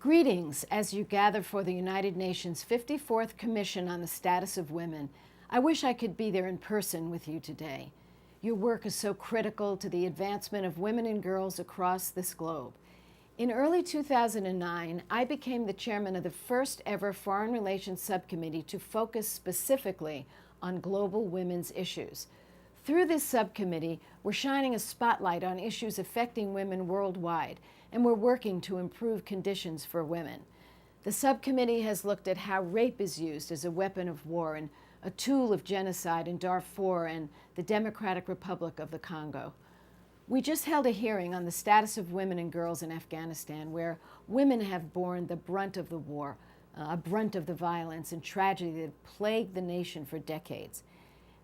Greetings as you gather for the United Nations 54th Commission on the Status of Women. I wish I could be there in person with you today. Your work is so critical to the advancement of women and girls across this globe. In early 2009, I became the chairman of the first ever Foreign Relations Subcommittee to focus specifically on global women's issues. Through this subcommittee, we're shining a spotlight on issues affecting women worldwide, and we're working to improve conditions for women. The subcommittee has looked at how rape is used as a weapon of war and a tool of genocide in Darfur and the Democratic Republic of the Congo. We just held a hearing on the status of women and girls in Afghanistan, where women have borne the brunt of the war, a brunt of the violence and tragedy that plagued the nation for decades.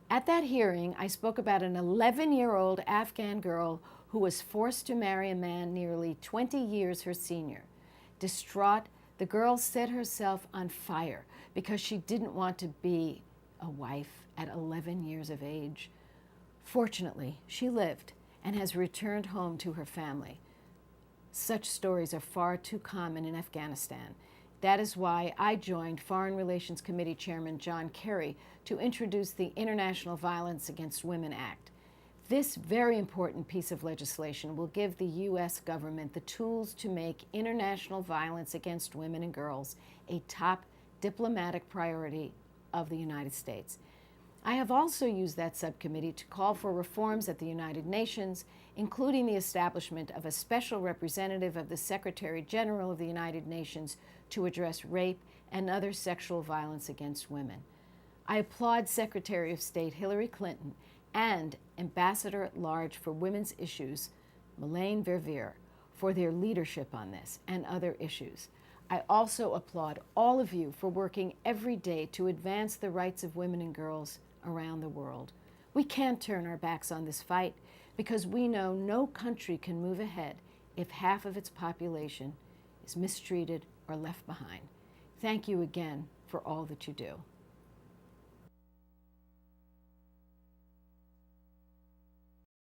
At that hearing, I spoke about an 11-year-old Afghan girl who was forced to marry a man nearly 20 years her senior. Distraught, the girl set herself on fire because she didn't want to be a wife at 11 years of age. Fortunately, she lived and has returned home to her family. Such stories are far too common in Afghanistan. That is why I joined Foreign Relations Committee Chairman John Kerry to introduce the International Violence Against Women Act. This very important piece of legislation will give the U.S. government the tools to make international violence against women and girls a top diplomatic priority of the United States. I have also used that subcommittee to call for reforms at the United Nations, including the establishment of a special representative of the Secretary General of the United Nations to address rape and other sexual violence against women. I applaud Secretary of State Hillary Clinton and Ambassador at Large for Women's Issues, Melaine Verveer, for their leadership on this and other issues. I also applaud all of you for working every day to advance the rights of women and girls around the world. We can't turn our backs on this fight because we know no country can move ahead if half of its population is mistreated or left behind. Thank you again for all that you do.